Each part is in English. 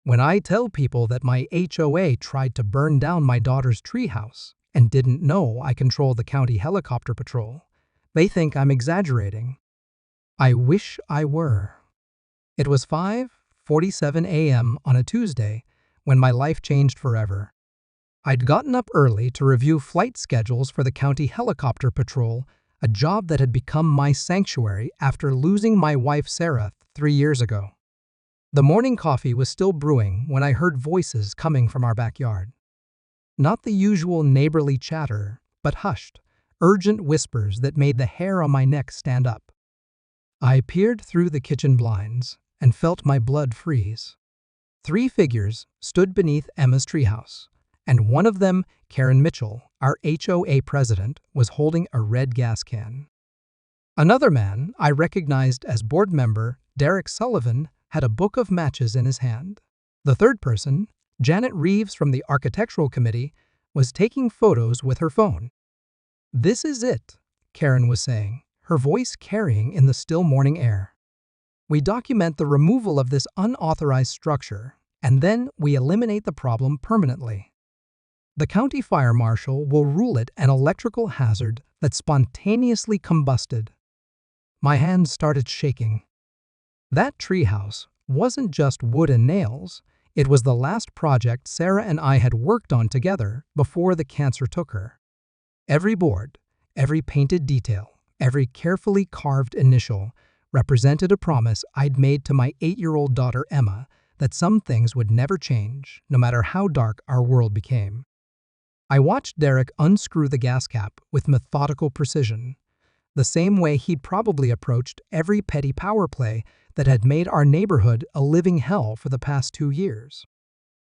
When I tell people that my HOA tried to burn down my daughter's treehouse and didn't know I control the county helicopter patrol, they think I'm exaggerating. I wish I were. It was 5:47 a.m. on a Tuesday when my life changed forever. I'd gotten up early to review flight schedules for the county helicopter patrol, a job that had become my sanctuary after losing my wife Sarah 3 years ago. The morning coffee was still brewing when I heard voices coming from our backyard. Not the usual neighborly chatter, but hushed, urgent whispers that made the hair on my neck stand up. I peered through the kitchen blinds and felt my blood freeze. 3 figures stood beneath Emma's treehouse, and one of them, Karen Mitchell, our HOA president, was holding a red gas can. Another man I recognized as board member Derek Sullivan had a book of matches in his hand. The third person, Janet Reeves from the architectural committee, was taking photos with her phone. "This is it," Karen was saying, her voice carrying in the still morning air. "We document the removal of this unauthorized structure, and then we eliminate the problem permanently. The county fire marshal will rule it an electrical hazard that spontaneously combusted." My hands started shaking. That treehouse wasn't just wood and nails, it was the last project Sarah and I had worked on together before the cancer took her. Every board, every painted detail, every carefully carved initial represented a promise I'd made to my 8-year-old daughter Emma that some things would never change, no matter how dark our world became. I watched Derek unscrew the gas cap with methodical precision, the same way he'd probably approached every petty power play that had made our neighborhood a living hell for the past 2 years.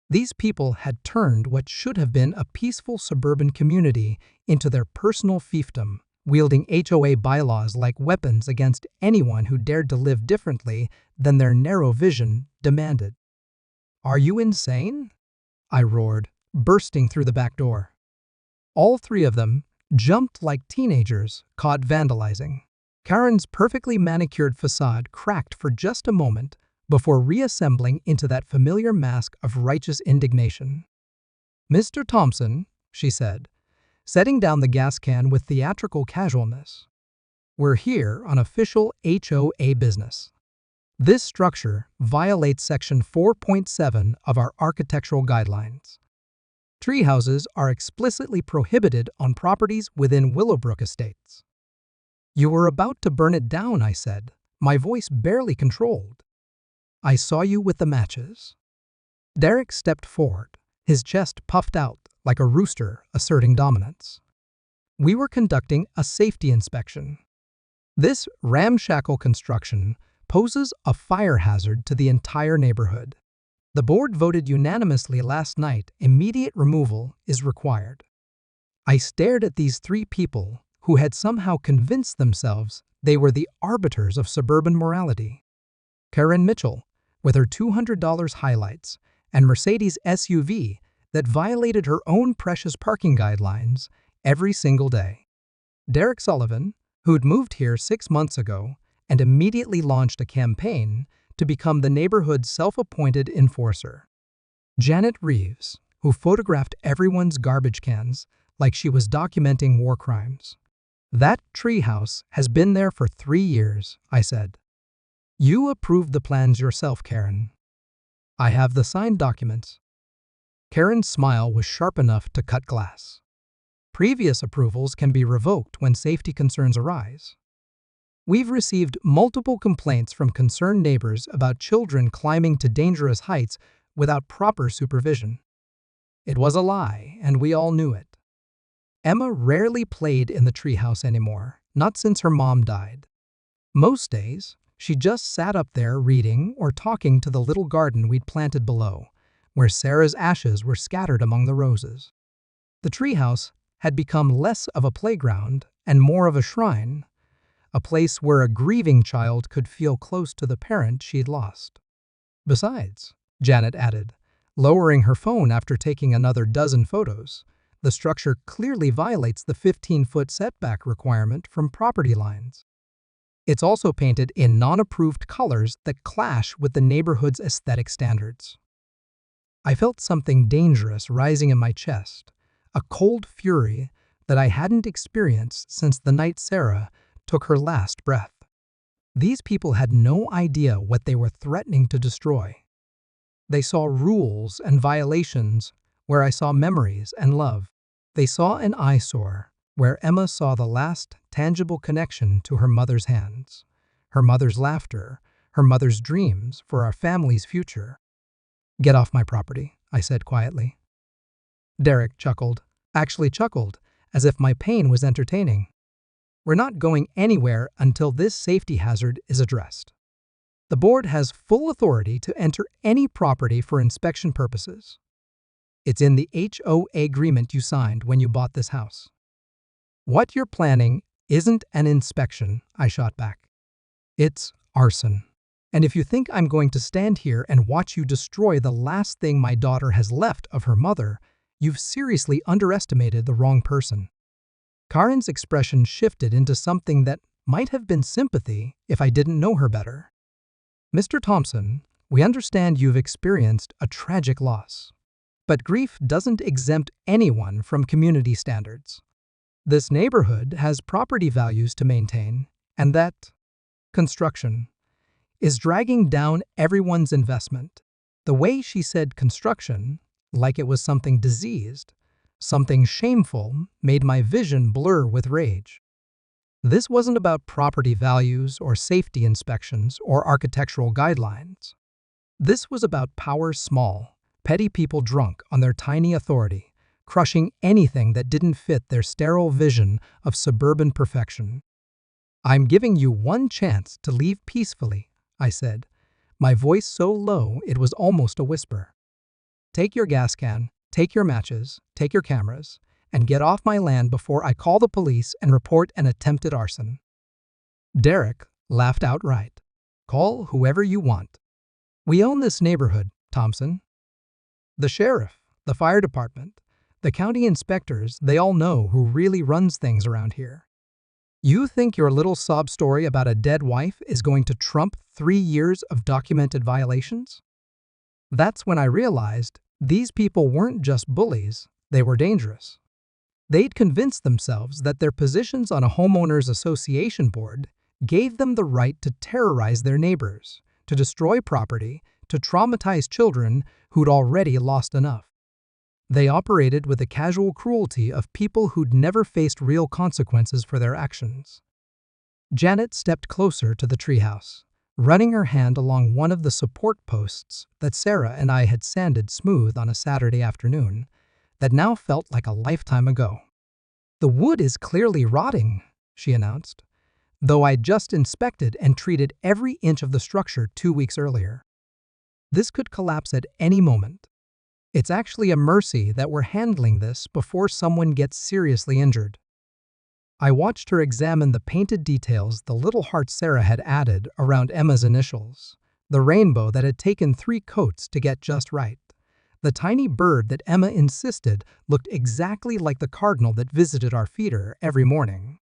These people had turned what should have been a peaceful suburban community into their personal fiefdom, wielding HOA bylaws like weapons against anyone who dared to live differently than their narrow vision demanded. "Are you insane?" I roared, bursting through the back door. All 3 of them jumped like teenagers caught vandalizing. Karen's perfectly manicured facade cracked for just a moment before reassembling into that familiar mask of righteous indignation. "Mr. Thompson," she said, setting down the gas can with theatrical casualness, "we're here on official HOA business. This structure violates Section 4.7 of our architectural guidelines. Treehouses are explicitly prohibited on properties within Willowbrook Estates." "You were about to burn it down," I said, my voice barely controlled. "I saw you with the matches." Derek stepped forward, his chest puffed out like a rooster asserting dominance. "We were conducting a safety inspection. This ramshackle construction poses a fire hazard to the entire neighborhood. The board voted unanimously last night immediate removal is required." I stared at these 3 people who had somehow convinced themselves they were the arbiters of suburban morality. Karen Mitchell, with her $200 highlights and Mercedes SUV that violated her own precious parking guidelines every single day. Derek Sullivan, who'd moved here 6 months ago and immediately launched a campaign to become the neighborhood's self-appointed enforcer. Janet Reeves, who photographed everyone's garbage cans like she was documenting war crimes. "That treehouse has been there for 3 years," I said. "You approved the plans yourself, Karen." "I have the signed documents." Karen's smile was sharp enough to cut glass. "Previous approvals can be revoked when safety concerns arise. We've received multiple complaints from concerned neighbors about children climbing to dangerous heights without proper supervision." It was a lie, and we all knew it. Emma rarely played in the treehouse anymore, not since her mom died. Most days, she just sat up there reading or talking to the little garden we'd planted below, where Sarah's ashes were scattered among the roses. The treehouse had become less of a playground and more of a shrine, a place where a grieving child could feel close to the parent she'd lost. "Besides," Janet added, lowering her phone after taking another dozen photos, "the structure clearly violates the 15-foot setback requirement from property lines. It's also painted in non-approved colors that clash with the neighborhood's aesthetic standards." I felt something dangerous rising in my chest, a cold fury that I hadn't experienced since the night Sarah took her last breath. These people had no idea what they were threatening to destroy. They saw rules and violations where I saw memories and love. They saw an eyesore where Emma saw the last tangible connection to her mother's hands, her mother's laughter, her mother's dreams for our family's future. "Get off my property," I said quietly. Derek chuckled, as if my pain was entertaining. "We're not going anywhere until this safety hazard is addressed. The board has full authority to enter any property for inspection purposes. It's in the HOA agreement you signed when you bought this house." "What you're planning isn't an inspection," I shot back. "It's arson. And if you think I'm going to stand here and watch you destroy the last thing my daughter has left of her mother, you've seriously underestimated the wrong person." Karen's expression shifted into something that might have been sympathy if I didn't know her better. "Mr. Thompson, we understand you've experienced a tragic loss. But grief doesn't exempt anyone from community standards. This neighborhood has property values to maintain, and that construction is dragging down everyone's investment." The way she said construction, like it was something diseased, something shameful, made my vision blur with rage. This wasn't about property values or safety inspections or architectural guidelines. This was about power small, petty people drunk on their tiny authority, crushing anything that didn't fit their sterile vision of suburban perfection. "I'm giving you one chance to leave peacefully," I said, my voice so low it was almost a whisper. "Take your gas can, take your matches, take your cameras, and get off my land before I call the police and report an attempted arson." Derek laughed outright. "Call whoever you want. We own this neighborhood, Thompson. The sheriff, the fire department, the county inspectors, they all know who really runs things around here. You think your little sob story about a dead wife is going to trump 3 years of documented violations?" That's when I realized these people weren't just bullies, they were dangerous. They'd convinced themselves that their positions on a homeowners association board gave them the right to terrorize their neighbors, to destroy property, to traumatize children who'd already lost enough. They operated with the casual cruelty of people who'd never faced real consequences for their actions. Janet stepped closer to the treehouse, running her hand along one of the support posts that Sarah and I had sanded smooth on a Saturday afternoon that now felt like a lifetime ago. "The wood is clearly rotting," she announced, though I'd just inspected and treated every inch of the structure 2 weeks earlier. "This could collapse at any moment. It's actually a mercy that we're handling this before someone gets seriously injured." I watched her examine the painted details, the little heart Sarah had added around Emma's initials, the rainbow that had taken 3 coats to get just right, the tiny bird that Emma insisted looked exactly like the cardinal that visited our feeder every morning.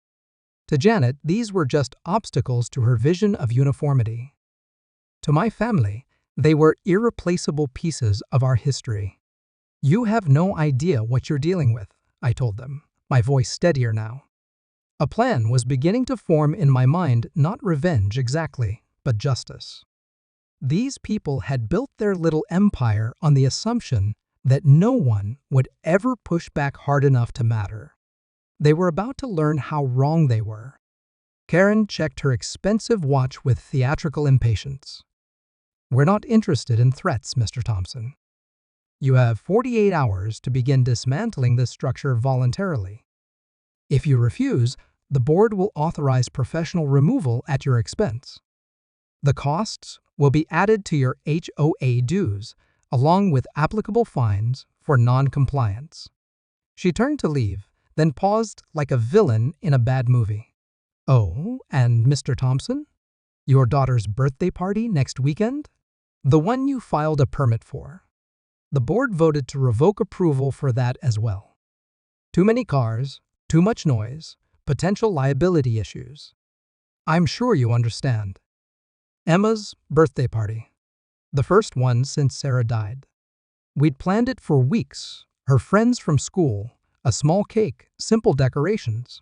To Janet, these were just obstacles to her vision of uniformity. To my family, they were irreplaceable pieces of our history. "You have no idea what you're dealing with," I told them, my voice steadier now. A plan was beginning to form in my mind, not revenge exactly, but justice. These people had built their little empire on the assumption that no one would ever push back hard enough to matter. They were about to learn how wrong they were. Karen checked her expensive watch with theatrical impatience. "We're not interested in threats, Mr. Thompson. You have 48 hours to begin dismantling this structure voluntarily. If you refuse, the board will authorize professional removal at your expense. The costs will be added to your HOA dues, along with applicable fines for non-compliance." She turned to leave, then paused like a villain in a bad movie. "Oh, and Mr. Thompson? Your daughter's birthday party next weekend? The one you filed a permit for. The board voted to revoke approval for that as well. Too many cars, too much noise, potential liability issues. I'm sure you understand. Emma's birthday party. The first one since Sarah died. We'd planned it for weeks, her friends from school, a small cake, simple decorations.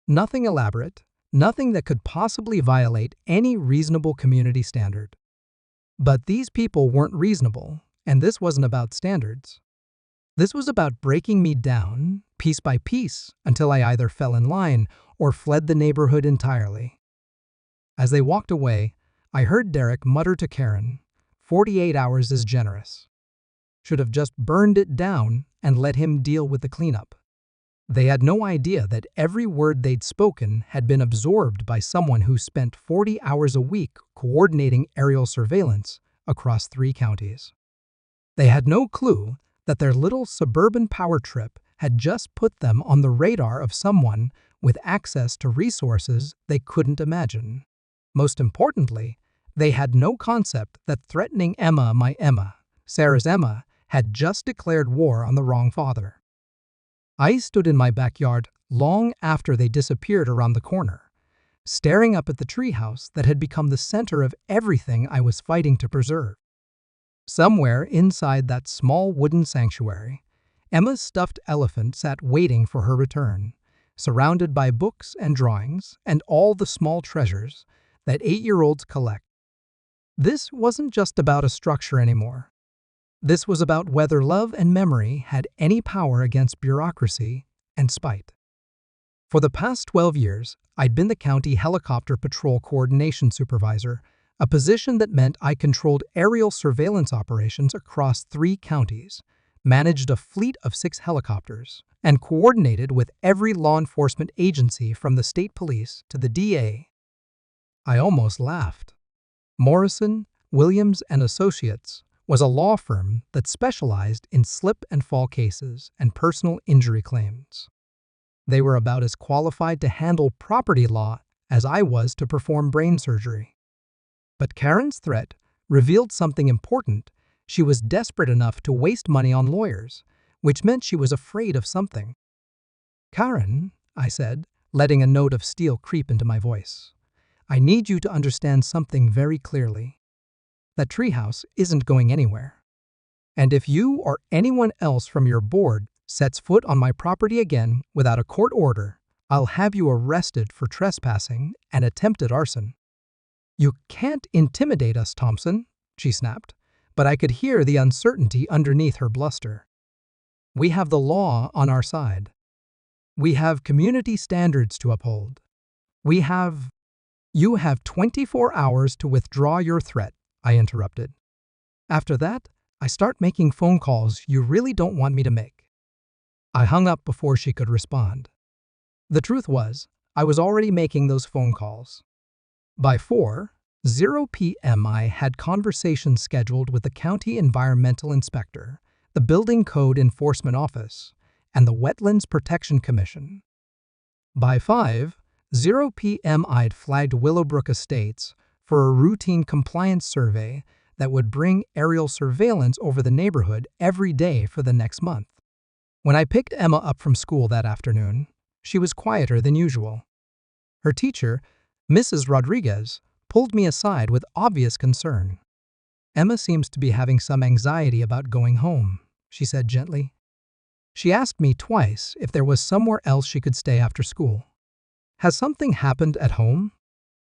Nothing elaborate, nothing that could possibly violate any reasonable community standard. But these people weren't reasonable, and this wasn't about standards. This was about breaking me down, piece by piece, until I either fell in line or fled the neighborhood entirely. As they walked away, I heard Derek mutter to Karen, 48 hours is generous. Should have just burned it down and let him deal with the cleanup. They had no idea that every word they'd spoken had been absorbed by someone who spent 40 hours a week coordinating aerial surveillance across 3 counties. They had no clue that their little suburban power trip had just put them on the radar of someone with access to resources they couldn't imagine. Most importantly, they had no concept that threatening Sarah's Emma, had just declared war on the wrong father. I stood in my backyard long after they disappeared around the corner, staring up at the treehouse that had become the center of everything I was fighting to preserve. Somewhere inside that small wooden sanctuary, Emma's stuffed elephant sat waiting for her return, surrounded by books and drawings and all the small treasures that 8-year-olds collect. This wasn't just about a structure anymore. This was about whether love and memory had any power against bureaucracy and spite. For the past 12 years, I'd been the county helicopter patrol coordination supervisor, a position that meant I controlled aerial surveillance operations across 3 counties, managed a fleet of 6 helicopters, and coordinated with every law enforcement agency from the state police to the DA. I almost laughed. Morrison, Williams & Associates was a law firm that specialized in slip and fall cases and personal injury claims. They were about as qualified to handle property law as I was to perform brain surgery. But Karen's threat revealed something important. She was desperate enough to waste money on lawyers, which meant she was afraid of something. "Karen," I said, letting a note of steel creep into my voice, "I need you to understand something very clearly. That treehouse isn't going anywhere. And if you or anyone else from your board sets foot on my property again without a court order, I'll have you arrested for trespassing and attempted arson." "You can't intimidate us, Thompson," she snapped, but I could hear the uncertainty underneath her bluster. "We have the law on our side. We have community standards to uphold. You have 24 hours to withdraw your threat," I interrupted. "After that, I start making phone calls you really don't want me to make." I hung up before she could respond. The truth was, I was already making those phone calls. By 4:00 p.m. I had conversations scheduled with the county environmental inspector, the building code enforcement office, and the Wetlands Protection Commission. By 5:00 p.m. I'd flagged Willowbrook Estates for a routine compliance survey that would bring aerial surveillance over the neighborhood every day for the next month. When I picked Emma up from school that afternoon, she was quieter than usual. Her teacher, Mrs. Rodriguez, pulled me aside with obvious concern. "Emma seems to be having some anxiety about going home," she said gently. She asked me twice if there was somewhere else she could stay after school. "Has something happened at home?"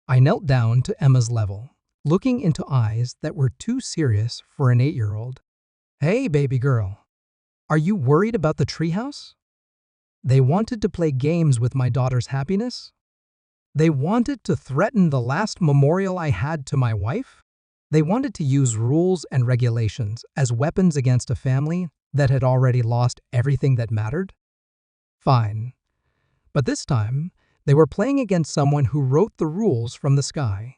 I knelt down to Emma's level, looking into eyes that were too serious for an 8-year-old. "Hey, baby girl, are you worried about the treehouse?" They wanted to play games with my daughter's happiness? They wanted to threaten the last memorial I had to my wife? They wanted to use rules and regulations as weapons against a family that had already lost everything that mattered? Fine. But this time, they were playing against someone who wrote the rules from the sky.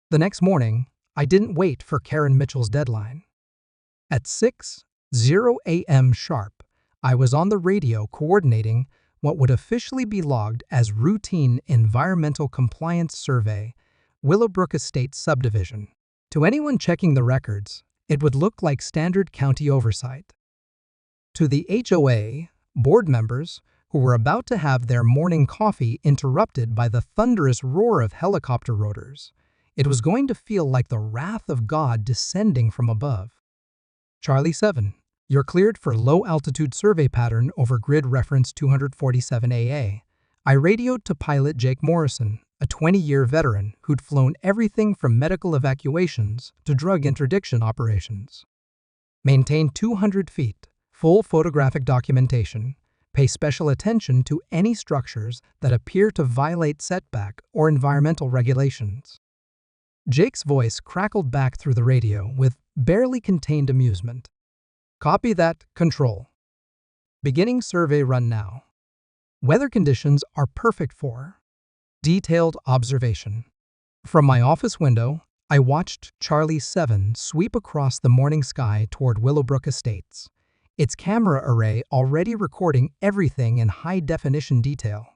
The next morning, I didn't wait for Karen Mitchell's deadline. At 6:00 a.m. sharp, I was on the radio coordinating what would officially be logged as routine environmental compliance survey, Willowbrook Estates subdivision. To anyone checking the records, it would look like standard county oversight. To the HOA board members, who were about to have their morning coffee interrupted by the thunderous roar of helicopter rotors, it was going to feel like the wrath of God descending from above. "Charlie 7, You're cleared for low-altitude survey pattern over grid reference 247AA. I radioed to pilot Jake Morrison, a 20-year veteran who'd flown everything from medical evacuations to drug interdiction operations. Maintain 200 feet, full photographic documentation. Pay special attention to any structures that appear to violate setback or environmental regulations. Jake's voice crackled back through the radio with barely contained amusement. Copy that, Control. Beginning survey run now. Weather conditions are perfect for detailed observation. From my office window, I watched Charlie 7 sweep across the morning sky toward Willowbrook Estates, its camera array already recording everything in high-definition detail.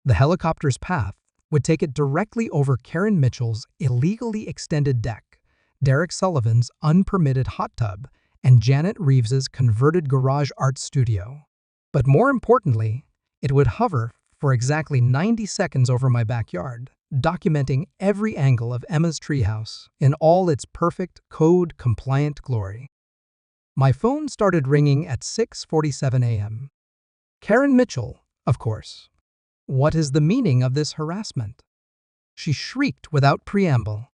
The helicopter's path would take it directly over Karen Mitchell's illegally extended deck, Derek Sullivan's unpermitted hot tub, and Janet Reeves's converted garage art studio. But more importantly, it would hover for exactly 90 seconds over my backyard, documenting every angle of Emma's treehouse in all its perfect, code-compliant glory. My phone started ringing at 6:47 a.m. Karen Mitchell, of course. What is the meaning of this harassment? She shrieked without preamble.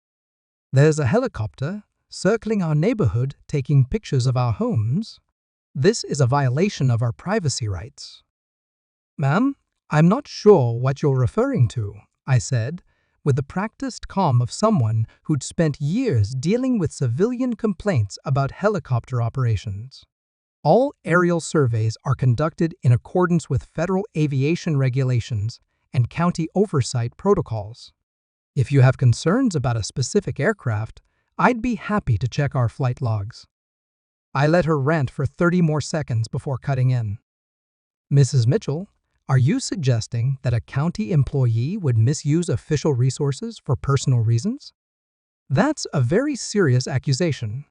There's a helicopter circling our neighborhood taking pictures of our homes. This is a violation of our privacy rights. Ma'am, I'm not sure what you're referring to, I said, with the practiced calm of someone who'd spent years dealing with civilian complaints about helicopter operations. All aerial surveys are conducted in accordance with federal aviation regulations and county oversight protocols. If you have concerns about a specific aircraft, I'd be happy to check our flight logs. I let her rant for 30 more seconds before cutting in. Mrs. Mitchell, are you suggesting that a county employee would misuse official resources for personal reasons? That's a very serious accusation.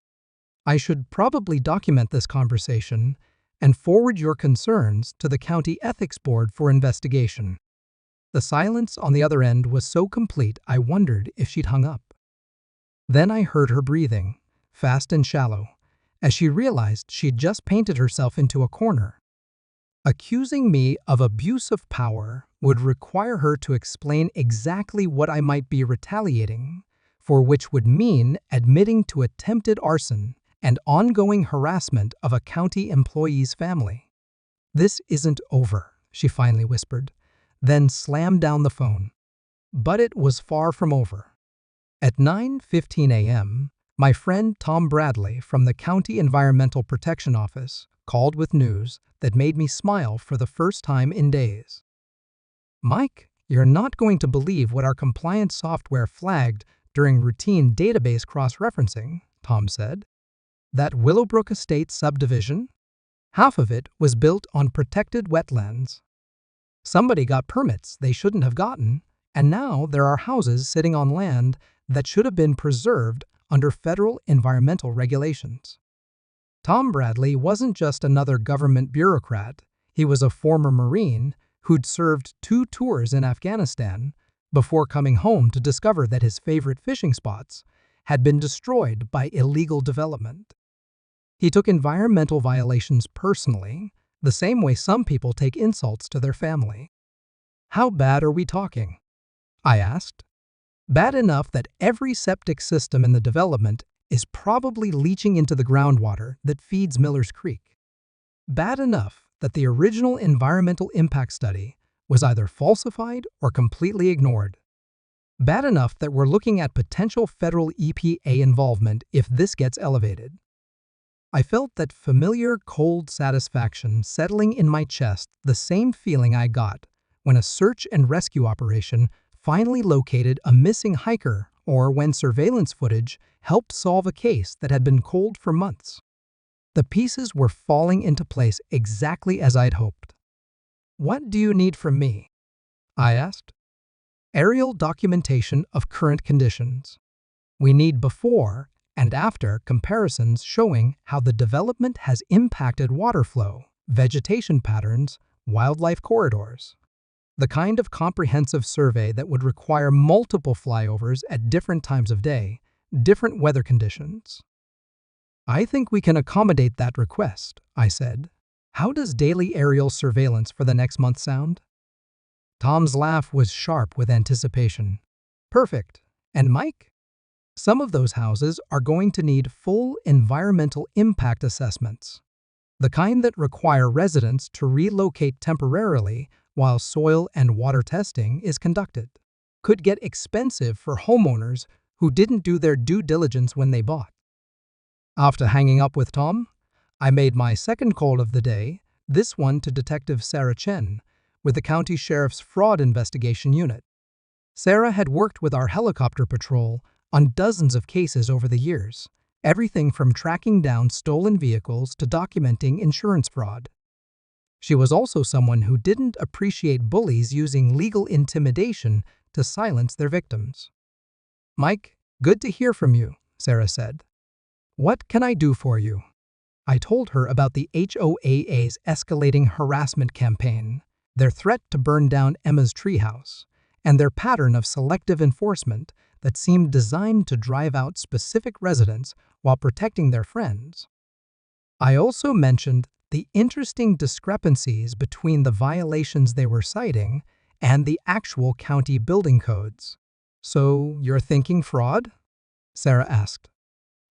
I should probably document this conversation and forward your concerns to the County Ethics Board for investigation. The silence on the other end was so complete I wondered if she'd hung up. Then I heard her breathing, fast and shallow, as she realized she'd just painted herself into a corner. Accusing me of abuse of power would require her to explain exactly what I might be retaliating for, which would mean admitting to attempted arson and ongoing harassment of a county employee's family. This isn't over, she finally whispered, then slammed down the phone. But it was far from over. At 9:15 a.m., my friend Tom Bradley from the County Environmental Protection Office called with news that made me smile for the first time in days. Mike, you're not going to believe what our compliance software flagged during routine database cross-referencing, Tom said. That Willowbrook Estates subdivision? Half of it was built on protected wetlands. Somebody got permits they shouldn't have gotten, and now there are houses sitting on land that should have been preserved under federal environmental regulations. Tom Bradley wasn't just another government bureaucrat. He was a former Marine who'd served 2 tours in Afghanistan before coming home to discover that his favorite fishing spots had been destroyed by illegal development. He took environmental violations personally, the same way some people take insults to their family. How bad are we talking? I asked. Bad enough that every septic system in the development is probably leaching into the groundwater that feeds Miller's Creek. Bad enough that the original environmental impact study was either falsified or completely ignored. Bad enough that we're looking at potential federal EPA involvement if this gets elevated. I felt that familiar cold satisfaction settling in my chest, the same feeling I got when a search and rescue operation finally located a missing hiker, or when surveillance footage helped solve a case that had been cold for months. The pieces were falling into place exactly as I'd hoped. What do you need from me? I asked. Aerial documentation of current conditions. We need before and after comparisons showing how the development has impacted water flow, vegetation patterns, wildlife corridors. The kind of comprehensive survey that would require multiple flyovers at different times of day, different weather conditions. I think we can accommodate that request, I said. How does daily aerial surveillance for the next month sound? Tom's laugh was sharp with anticipation. Perfect. And Mike? Some of those houses are going to need full environmental impact assessments, the kind that require residents to relocate temporarily while soil and water testing is conducted. Could get expensive for homeowners who didn't do their due diligence when they bought. After hanging up with Tom, I made my second call of the day, this one to Detective Sarah Chen, with the County Sheriff's Fraud Investigation Unit. Sarah had worked with our helicopter patrol on dozens of cases over the years, everything from tracking down stolen vehicles to documenting insurance fraud. She was also someone who didn't appreciate bullies using legal intimidation to silence their victims. Mike, good to hear from you, Sarah said. What can I do for you? I told her about the HOA's escalating harassment campaign, their threat to burn down Emma's treehouse, and their pattern of selective enforcement that seemed designed to drive out specific residents while protecting their friends. I also mentioned the interesting discrepancies between the violations they were citing and the actual county building codes. So, you're thinking fraud? Sarah asked.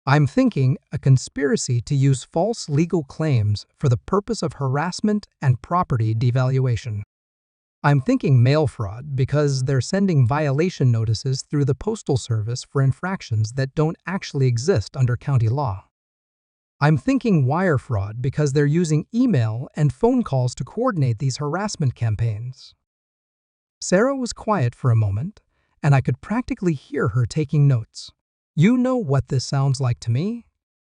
I'm thinking a conspiracy to use false legal claims for the purpose of harassment and property devaluation. I'm thinking mail fraud because they're sending violation notices through the Postal Service for infractions that don't actually exist under county law. I'm thinking wire fraud because they're using email and phone calls to coordinate these harassment campaigns. Sarah was quiet for a moment, and I could practically hear her taking notes. You know what this sounds like to me?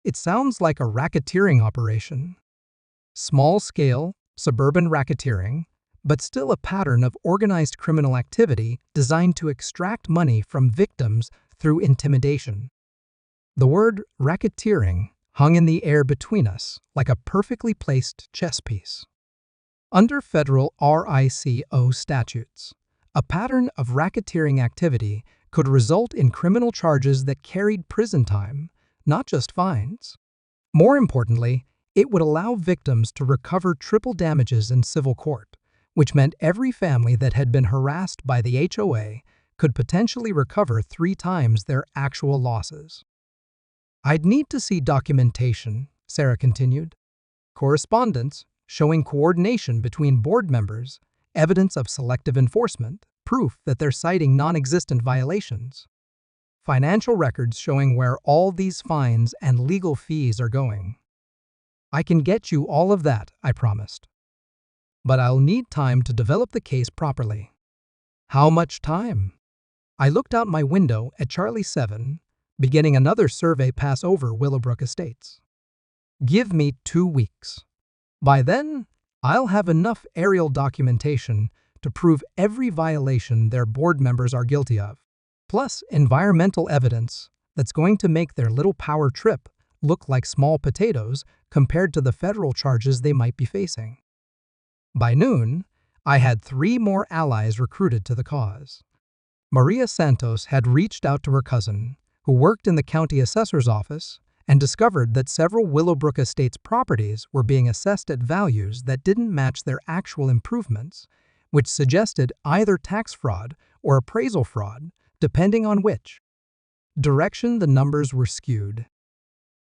It sounds like a racketeering operation. Small-scale, suburban racketeering, but still a pattern of organized criminal activity designed to extract money from victims through intimidation. The word racketeering hung in the air between us like a perfectly placed chess piece. Under federal RICO statutes, a pattern of racketeering activity could result in criminal charges that carried prison time, not just fines. More importantly, it would allow victims to recover triple damages in civil court, which meant every family that had been harassed by the HOA could potentially recover 3 times their actual losses. I'd need to see documentation, Sarah continued. Correspondence showing coordination between board members, evidence of selective enforcement, proof that they're citing non-existent violations. Financial records showing where all these fines and legal fees are going. I can get you all of that, I promised. But I'll need time to develop the case properly. How much time? I looked out my window at Charlie 7, beginning another survey pass over Willowbrook Estates. Give me 2 weeks. By then, I'll have enough aerial documentation to prove every violation their board members are guilty of, plus environmental evidence that's going to make their little power trip look like small potatoes compared to the federal charges they might be facing. By noon, I had 3 more allies recruited to the cause. Maria Santos had reached out to her cousin, who worked in the county assessor's office, and discovered that several Willowbrook Estates properties were being assessed at values that didn't match their actual improvements, which suggested either tax fraud or appraisal fraud, depending on which direction the numbers were skewed.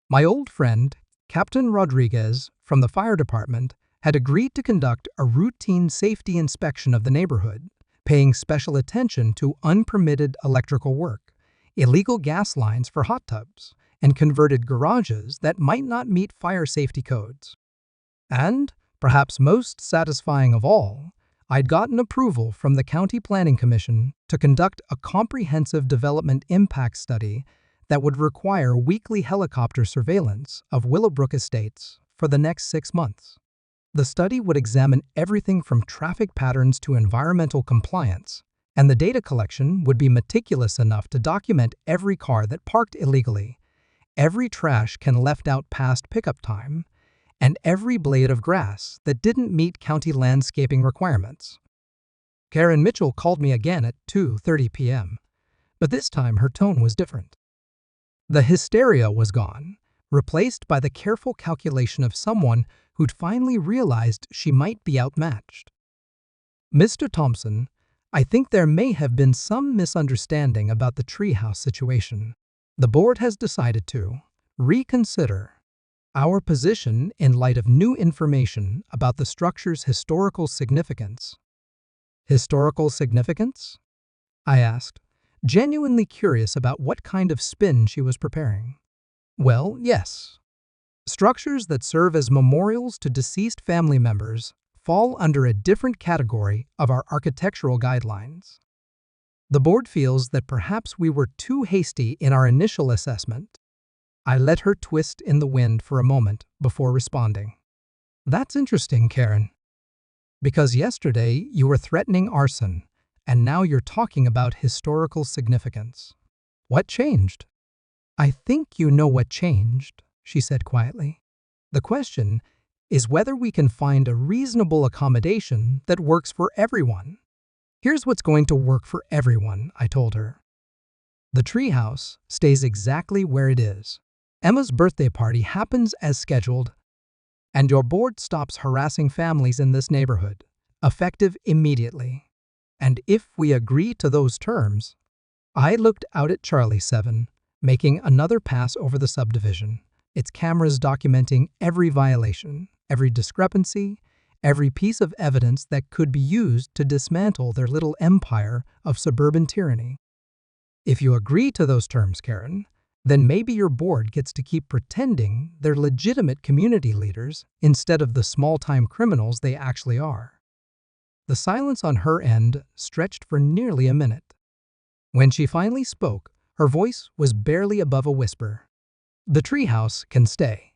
My old friend, Captain Rodriguez from the fire department, had agreed to conduct a routine safety inspection of the neighborhood, paying special attention to unpermitted electrical work, illegal gas lines for hot tubs, and converted garages that might not meet fire safety codes. And, perhaps most satisfying of all, I'd gotten approval from the County Planning Commission to conduct a comprehensive development impact study that would require weekly helicopter surveillance of Willowbrook Estates for the next 6 months. The study would examine everything from traffic patterns to environmental compliance, and the data collection would be meticulous enough to document every car that parked illegally, every trash can left out past pickup time, and every blade of grass that didn't meet county landscaping requirements. Karen Mitchell called me again at 2:30 p.m., but this time her tone was different. The hysteria was gone, replaced by the careful calculation of someone who'd finally realized she might be outmatched. Mr. Thompson, I think there may have been some misunderstanding about the Treehouse situation. The board has decided to reconsider our position in light of new information about the structure's historical significance. Historical significance? I asked, genuinely curious about what kind of spin she was preparing. Well, yes. Structures that serve as memorials to deceased family members fall under a different category of our architectural guidelines. The board feels that perhaps we were too hasty in our initial assessment. I let her twist in the wind for a moment before responding. That's interesting, Karen. Because yesterday you were threatening arson, and now you're talking about historical significance. What changed? I think you know what changed, she said quietly. The question is whether we can find a reasonable accommodation that works for everyone. Here's what's going to work for everyone, I told her. The treehouse stays exactly where it is. Emma's birthday party happens as scheduled, and your board stops harassing families in this neighborhood, effective immediately. And if we agree to those terms, I looked out at Charlie 7, making another pass over the subdivision, its cameras documenting every violation, every discrepancy, every piece of evidence that could be used to dismantle their little empire of suburban tyranny. If you agree to those terms, Karen, then maybe your board gets to keep pretending they're legitimate community leaders instead of the small-time criminals they actually are. The silence on her end stretched for nearly a minute. When she finally spoke, her voice was barely above a whisper. The treehouse can stay.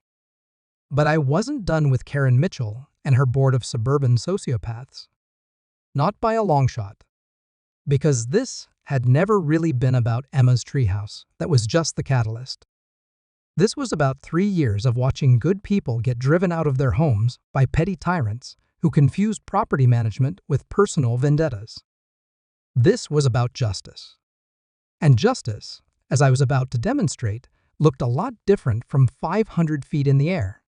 But I wasn't done with Karen Mitchell and her board of suburban sociopaths. Not by a long shot. Because this had never really been about Emma's treehouse. That was just the catalyst. This was about 3 years of watching good people get driven out of their homes by petty tyrants who confused property management with personal vendettas. This was about justice. And justice, as I was about to demonstrate, looked a lot different from 500 feet in the air.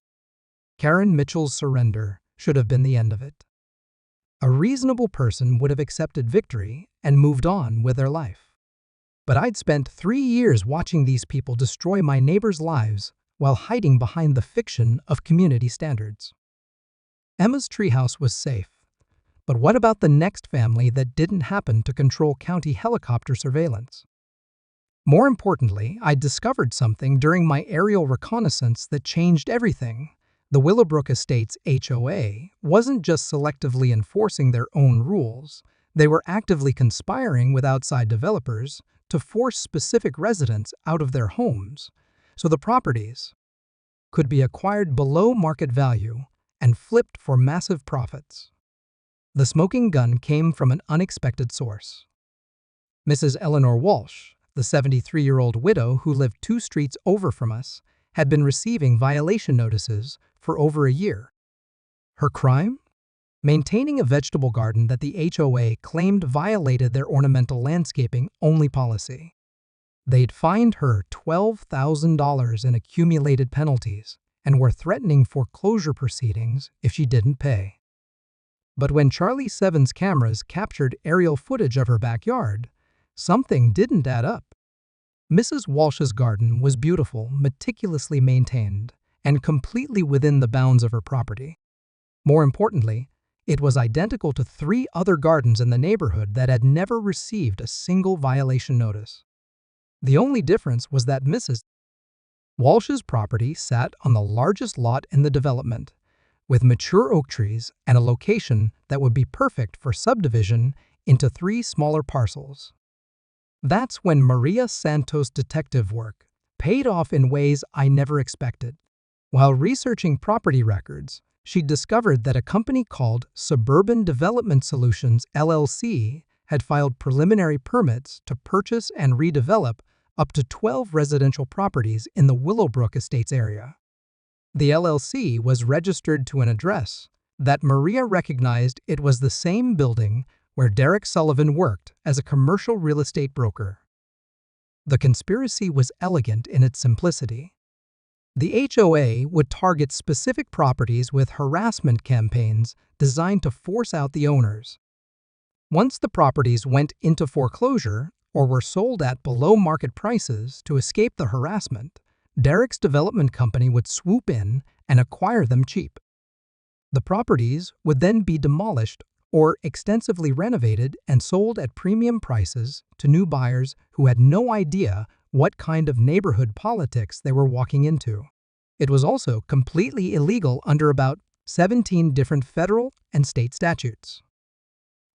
Karen Mitchell's surrender should have been the end of it. A reasonable person would have accepted victory and moved on with their life. But I'd spent 3 years watching these people destroy my neighbors' lives while hiding behind the fiction of community standards. Emma's treehouse was safe. But what about the next family that didn't happen to control county helicopter surveillance? More importantly, I discovered something during my aerial reconnaissance that changed everything. The Willowbrook Estates HOA wasn't just selectively enforcing their own rules, they were actively conspiring with outside developers to force specific residents out of their homes, so the properties could be acquired below market value and flipped for massive profits. The smoking gun came from an unexpected source. Mrs. Eleanor Walsh, the 73-year-old widow who lived 2 streets over from us, had been receiving violation notices for over a year. Her crime? Maintaining a vegetable garden that the HOA claimed violated their ornamental landscaping-only policy. They'd fined her $12,000 in accumulated penalties and were threatening foreclosure proceedings if she didn't pay. But when Charlie 7's cameras captured aerial footage of her backyard, something didn't add up. Mrs. Walsh's garden was beautiful, meticulously maintained, and completely within the bounds of her property. More importantly, it was identical to 3 other gardens in the neighborhood that had never received a single violation notice. The only difference was that Mrs. Walsh's property sat on the largest lot in the development, with mature oak trees and a location that would be perfect for subdivision into 3 smaller parcels. That's when Maria Santos' detective work paid off in ways I never expected. While researching property records, she discovered that a company called Suburban Development Solutions LLC had filed preliminary permits to purchase and redevelop up to 12 residential properties in the Willowbrook Estates area. The LLC was registered to an address that Maria recognized it was the same building where Derek Sullivan worked as a commercial real estate broker. The conspiracy was elegant in its simplicity. The HOA would target specific properties with harassment campaigns designed to force out the owners. Once the properties went into foreclosure or were sold at below-market prices to escape the harassment, Derek's development company would swoop in and acquire them cheap. The properties would then be demolished or extensively renovated and sold at premium prices to new buyers who had no idea what kind of neighborhood politics they were walking into. It was also completely illegal under about 17 different federal and state statutes.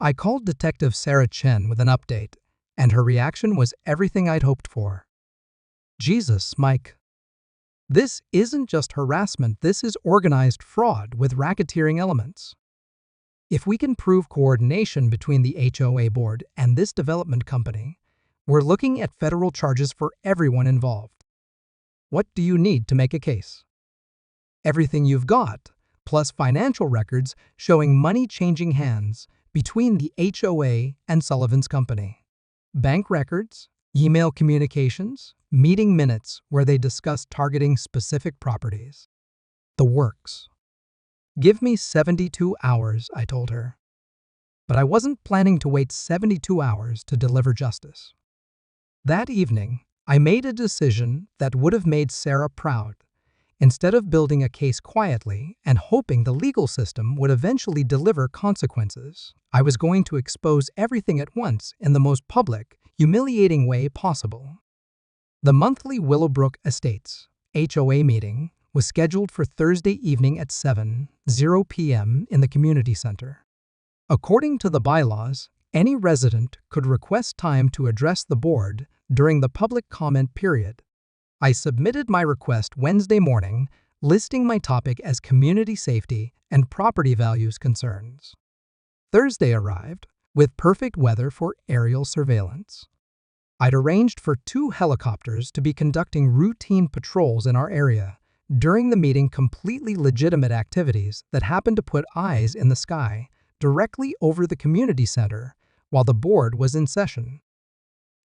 I called Detective Sarah Chen with an update, and her reaction was everything I'd hoped for. Jesus, Mike. This isn't just harassment, this is organized fraud with racketeering elements. If we can prove coordination between the HOA board and this development company, we're looking at federal charges for everyone involved. What do you need to make a case? Everything you've got, plus financial records showing money changing hands between the HOA and Sullivan's company. Bank records, email communications, meeting minutes where they discussed targeting specific properties. The works. Give me 72 hours, I told her. But I wasn't planning to wait 72 hours to deliver justice. That evening, I made a decision that would have made Sarah proud. Instead of building a case quietly and hoping the legal system would eventually deliver consequences, I was going to expose everything at once in the most public, humiliating way possible. The monthly Willowbrook Estates HOA meeting was scheduled for Thursday evening at 7:00 p.m. in the community center. According to the bylaws, any resident could request time to address the board during the public comment period. I submitted my request Wednesday morning, listing my topic as community safety and property values concerns. Thursday arrived, with perfect weather for aerial surveillance. I'd arranged for 2 helicopters to be conducting routine patrols in our area, during the meeting completely legitimate activities that happened to put eyes in the sky directly over the community center while the board was in session.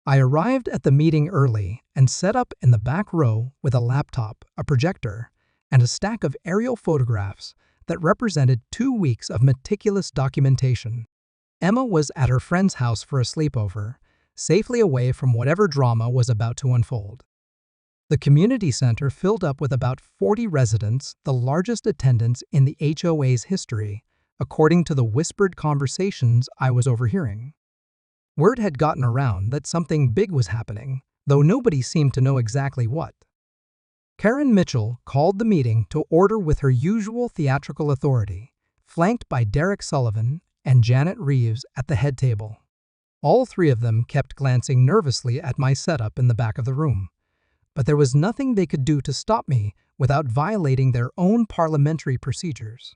I arrived at the meeting early and set up in the back row with a laptop, a projector, and a stack of aerial photographs that represented 2 weeks of meticulous documentation. Emma was at her friend's house for a sleepover, safely away from whatever drama was about to unfold. The community center filled up with about 40 residents, the largest attendance in the HOA's history, according to the whispered conversations I was overhearing. Word had gotten around that something big was happening, though nobody seemed to know exactly what. Karen Mitchell called the meeting to order with her usual theatrical authority, flanked by Derek Sullivan and Janet Reeves at the head table. All 3 of them kept glancing nervously at my setup in the back of the room, but there was nothing they could do to stop me without violating their own parliamentary procedures.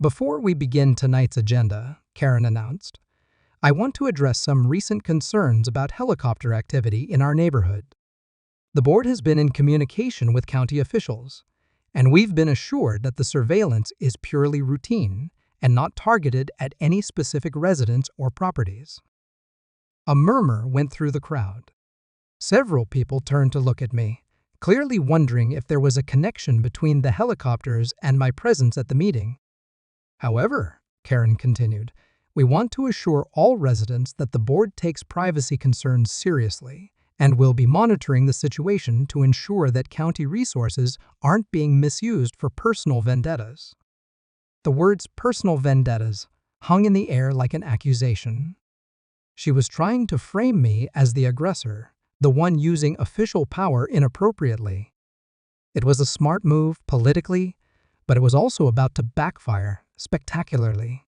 Before we begin tonight's agenda, Karen announced, I want to address some recent concerns about helicopter activity in our neighborhood. The board has been in communication with county officials, and we've been assured that the surveillance is purely routine and not targeted at any specific residents or properties. A murmur went through the crowd. Several people turned to look at me, clearly wondering if there was a connection between the helicopters and my presence at the meeting. However, Karen continued, we want to assure all residents that the board takes privacy concerns seriously and will be monitoring the situation to ensure that county resources aren't being misused for personal vendettas. The words personal vendettas hung in the air like an accusation. She was trying to frame me as the aggressor, the one using official power inappropriately. It was a smart move politically, but it was also about to backfire spectacularly.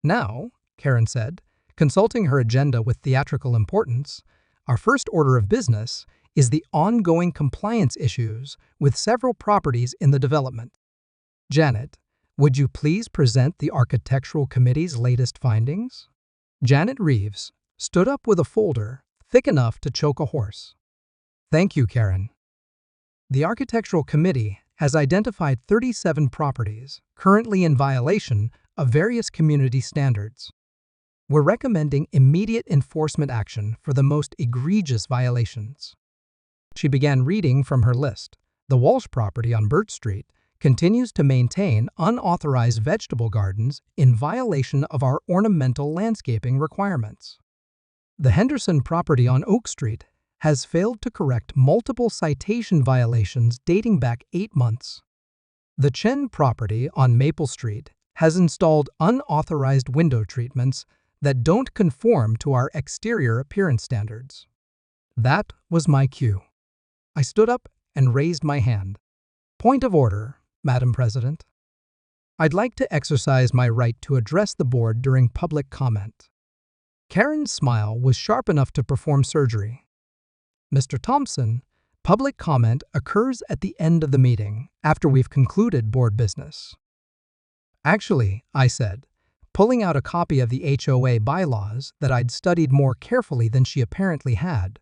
Now, Karen said, consulting her agenda with theatrical importance, our first order of business is the ongoing compliance issues with several properties in the development. Janet, would you please present the Architectural Committee's latest findings? Janet Reeves stood up with a folder thick enough to choke a horse. Thank you, Karen. The Architectural Committee has identified 37 properties currently in violation of various community standards. We're recommending immediate enforcement action for the most egregious violations. She began reading from her list, The Walsh property on Birch Street continues to maintain unauthorized vegetable gardens in violation of our ornamental landscaping requirements. The Henderson property on Oak Street has failed to correct multiple citation violations dating back 8 months. The Chen property on Maple Street has installed unauthorized window treatments that don't conform to our exterior appearance standards. That was my cue. I stood up and raised my hand. Point of order, Madam President. I'd like to exercise my right to address the board during public comment. Karen's smile was sharp enough to perform surgery. Mr. Thompson, public comment occurs at the end of the meeting, after we've concluded board business. Actually, I said, pulling out a copy of the HOA bylaws that I'd studied more carefully than she apparently had.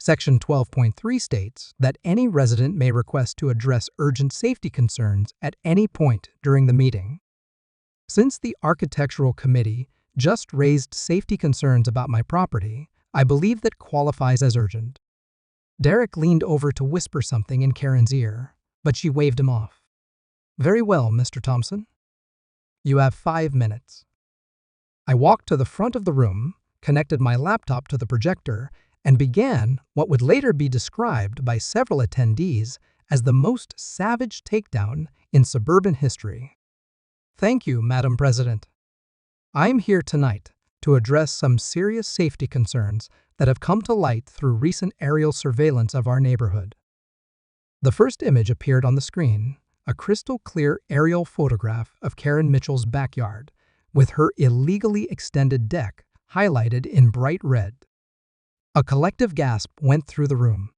Section 12.3 states that any resident may request to address urgent safety concerns at any point during the meeting. Since the Architectural Committee just raised safety concerns about my property, I believe that qualifies as urgent. Derek leaned over to whisper something in Karen's ear, but she waved him off. Very well, Mr. Thompson. You have 5 minutes. I walked to the front of the room, connected my laptop to the projector, and began what would later be described by several attendees as the most savage takedown in suburban history. Thank you, Madam President. I'm here tonight to address some serious safety concerns that have come to light through recent aerial surveillance of our neighborhood. The first image appeared on the screen, a crystal-clear aerial photograph of Karen Mitchell's backyard, with her illegally extended deck highlighted in bright red. A collective gasp went through the room.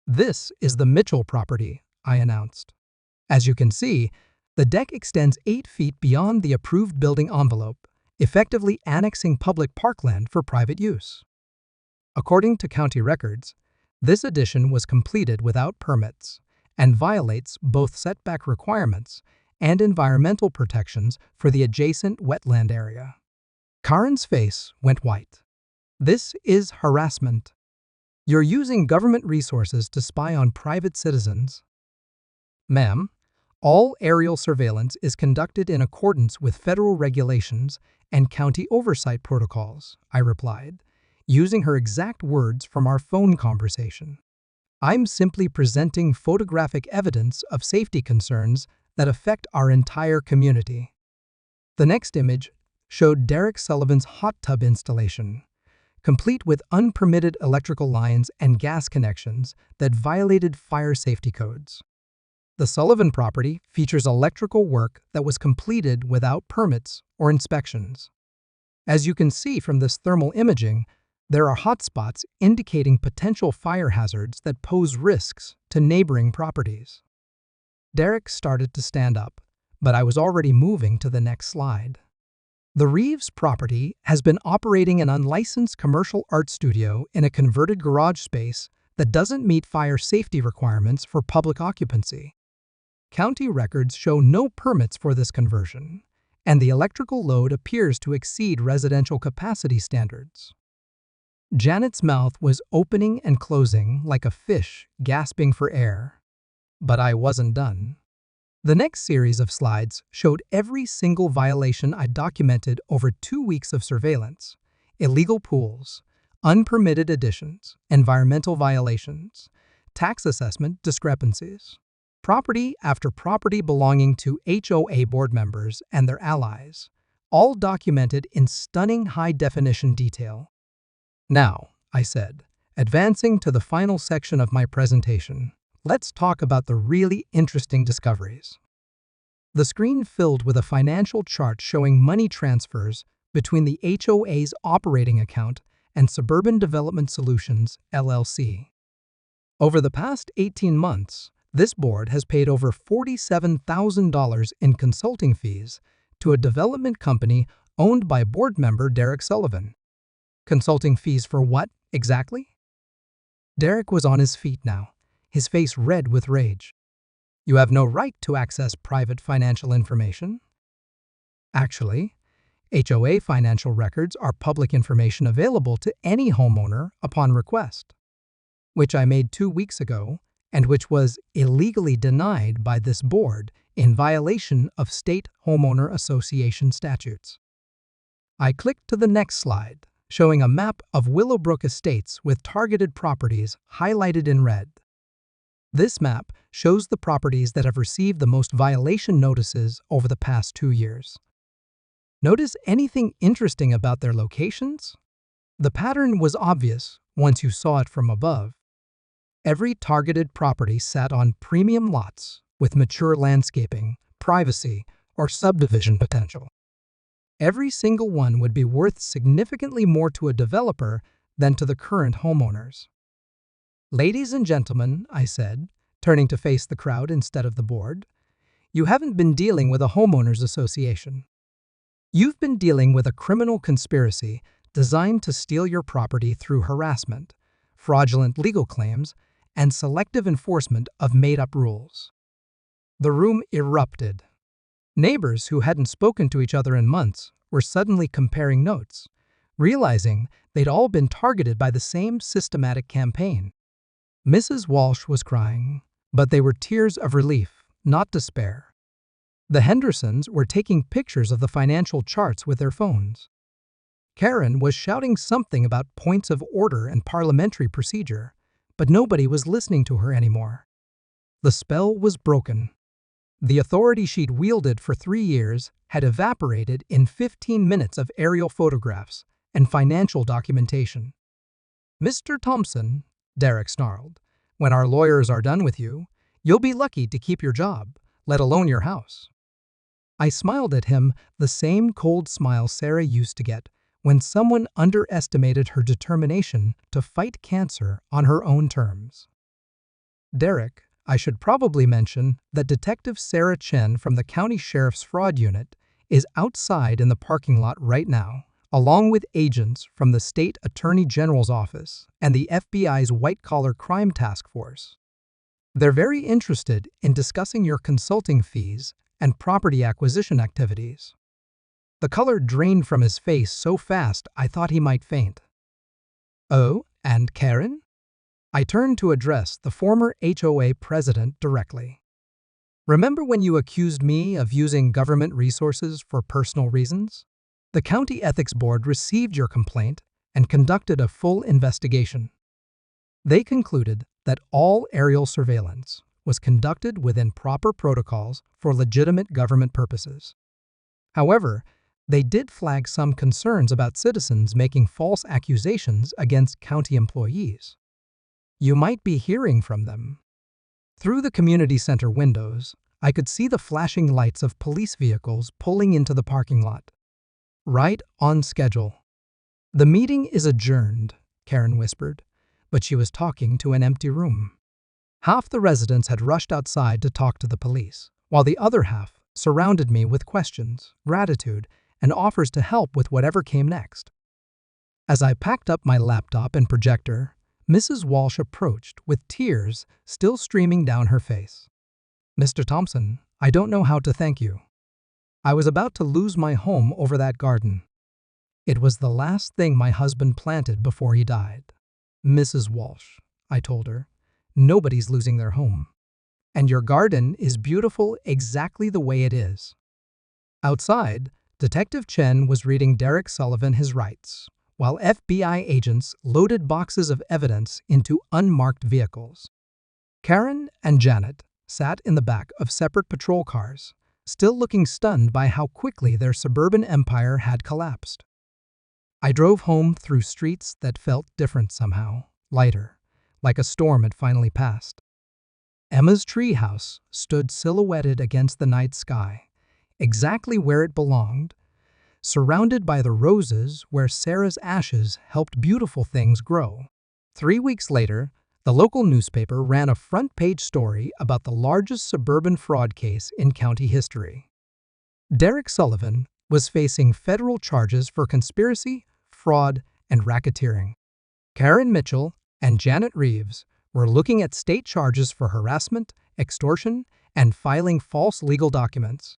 This is the Mitchell property, I announced. As you can see, the deck extends 8 feet beyond the approved building envelope, effectively annexing public parkland for private use. According to county records, this addition was completed without permits and violates both setback requirements and environmental protections for the adjacent wetland area. Karen's face went white. This is harassment. You're using government resources to spy on private citizens. Ma'am, all aerial surveillance is conducted in accordance with federal regulations and county oversight protocols, I replied, using her exact words from our phone conversation. I'm simply presenting photographic evidence of safety concerns that affect our entire community. The next image showed Derek Sullivan's hot tub installation, complete with unpermitted electrical lines and gas connections that violated fire safety codes. The Sullivan property features electrical work that was completed without permits or inspections. As you can see from this thermal imaging, there are hotspots indicating potential fire hazards that pose risks to neighboring properties. Derek started to stand up, but I was already moving to the next slide. The Reeves property has been operating an unlicensed commercial art studio in a converted garage space that doesn't meet fire safety requirements for public occupancy. County records show no permits for this conversion, and the electrical load appears to exceed residential capacity standards. Janet's mouth was opening and closing like a fish gasping for air. But I wasn't done. The next series of slides showed every single violation I documented over 2 weeks of surveillance: illegal pools, unpermitted additions, environmental violations, tax assessment discrepancies. Property after property belonging to HOA board members and their allies, all documented in stunning high-definition detail. Now, I said, advancing to the final section of my presentation, let's talk about the really interesting discoveries. The screen filled with a financial chart showing money transfers between the HOA's operating account and Suburban Development Solutions, LLC. Over the past 18 months, this board has paid over $47,000 in consulting fees to a development company owned by board member Derek Sullivan. Consulting fees for what, exactly? Derek was on his feet now, his face red with rage. You have no right to access private financial information. Actually, HOA financial records are public information available to any homeowner upon request, which I made 2 weeks ago and which was illegally denied by this board in violation of state homeowner association statutes. I clicked to the next slide, showing a map of Willowbrook Estates with targeted properties highlighted in red. This map shows the properties that have received the most violation notices over the past 2 years. Notice anything interesting about their locations? The pattern was obvious once you saw it from above. Every targeted property sat on premium lots with mature landscaping, privacy, or subdivision potential. Every single one would be worth significantly more to a developer than to the current homeowners. "Ladies and gentlemen," I said, turning to face the crowd instead of the board, "you haven't been dealing with a homeowners association. You've been dealing with a criminal conspiracy designed to steal your property through harassment, fraudulent legal claims, and selective enforcement of made-up rules." The room erupted. Neighbors who hadn't spoken to each other in months were suddenly comparing notes, realizing they'd all been targeted by the same systematic campaign. Mrs. Walsh was crying, but they were tears of relief, not despair. The Hendersons were taking pictures of the financial charts with their phones. Karen was shouting something about points of order and parliamentary procedure, but nobody was listening to her anymore. The spell was broken. The authority she'd wielded for 3 years had evaporated in 15 minutes of aerial photographs and financial documentation. "Mr. Thompson," Derek snarled, "when our lawyers are done with you, you'll be lucky to keep your job, let alone your house." I smiled at him, the same cold smile Sarah used to get when someone underestimated her determination to fight cancer on her own terms. "Derek, I should probably mention that Detective Sarah Chen from the County Sheriff's Fraud Unit is outside in the parking lot right now, along with agents from the State Attorney General's office and the FBI's White-Collar Crime Task Force. They're very interested in discussing your consulting fees and property acquisition activities." The color drained from his face so fast I thought he might faint. "Oh, and Karen?" I turned to address the former HOA president directly. "Remember when you accused me of using government resources for personal reasons? The County Ethics Board received your complaint and conducted a full investigation. They concluded that all aerial surveillance was conducted within proper protocols for legitimate government purposes. However, they did flag some concerns about citizens making false accusations against county employees. You might be hearing from them." Through the community center windows, I could see the flashing lights of police vehicles pulling into the parking lot. "Right on schedule." "The meeting is adjourned," Karen whispered, but she was talking to an empty room. Half the residents had rushed outside to talk to the police, while the other half surrounded me with questions, gratitude, and offers to help with whatever came next. As I packed up my laptop and projector, Mrs. Walsh approached with tears still streaming down her face. "Mr. Thompson, I don't know how to thank you. I was about to lose my home over that garden. It was the last thing my husband planted before he died." "Mrs. Walsh," I told her, "nobody's losing their home. And your garden is beautiful exactly the way it is." Outside, Detective Chen was reading Derek Sullivan his rights, while FBI agents loaded boxes of evidence into unmarked vehicles. Karen and Janet sat in the back of separate patrol cars, still looking stunned by how quickly their suburban empire had collapsed. I drove home through streets that felt different somehow, lighter, like a storm had finally passed. Emma's treehouse stood silhouetted against the night sky, exactly where it belonged, surrounded by the roses where Sarah's ashes helped beautiful things grow. 3 weeks later, the local newspaper ran a front-page story about the largest suburban fraud case in county history. Derek Sullivan was facing federal charges for conspiracy, fraud, and racketeering. Karen Mitchell and Janet Reeves were looking at state charges for harassment, extortion, and filing false legal documents.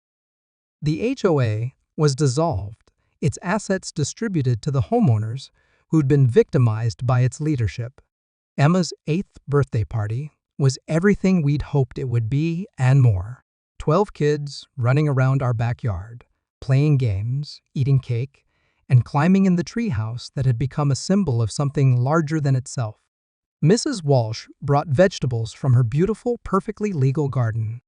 The HOA was dissolved, its assets distributed to the homeowners who'd been victimized by its leadership. Emma's 8th birthday party was everything we'd hoped it would be and more. 12 kids running around our backyard, playing games, eating cake, and climbing in the treehouse that had become a symbol of something larger than itself. Mrs. Walsh brought vegetables from her beautiful, perfectly legal garden.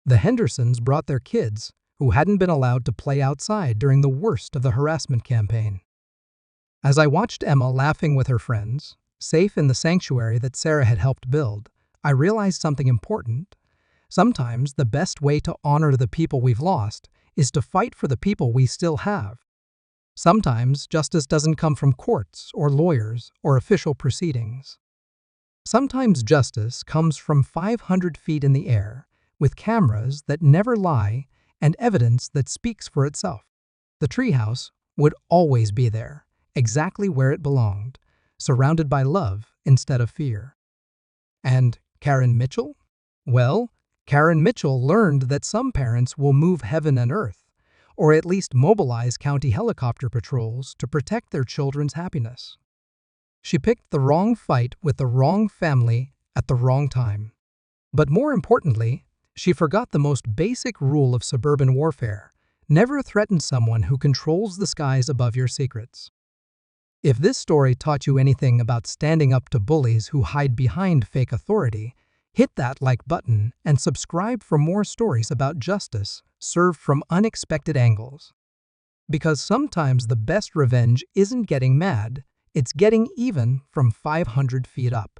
The Hendersons brought their kids, who hadn't been allowed to play outside during the worst of the harassment campaign. As I watched Emma laughing with her friends, safe in the sanctuary that Sarah had helped build, I realized something important. Sometimes the best way to honor the people we've lost is to fight for the people we still have. Sometimes justice doesn't come from courts or lawyers or official proceedings. Sometimes justice comes from 500 feet in the air, with cameras that never lie and evidence that speaks for itself. The treehouse would always be there, exactly where it belonged, surrounded by love instead of fear. And Karen Mitchell? Well, Karen Mitchell learned that some parents will move heaven and earth, or at least mobilize county helicopter patrols to protect their children's happiness. She picked the wrong fight with the wrong family at the wrong time. But more importantly, she forgot the most basic rule of suburban warfare: never threaten someone who controls the skies above your secrets. If this story taught you anything about standing up to bullies who hide behind fake authority, hit that like button and subscribe for more stories about justice served from unexpected angles. Because sometimes the best revenge isn't getting mad, it's getting even from 500 feet up.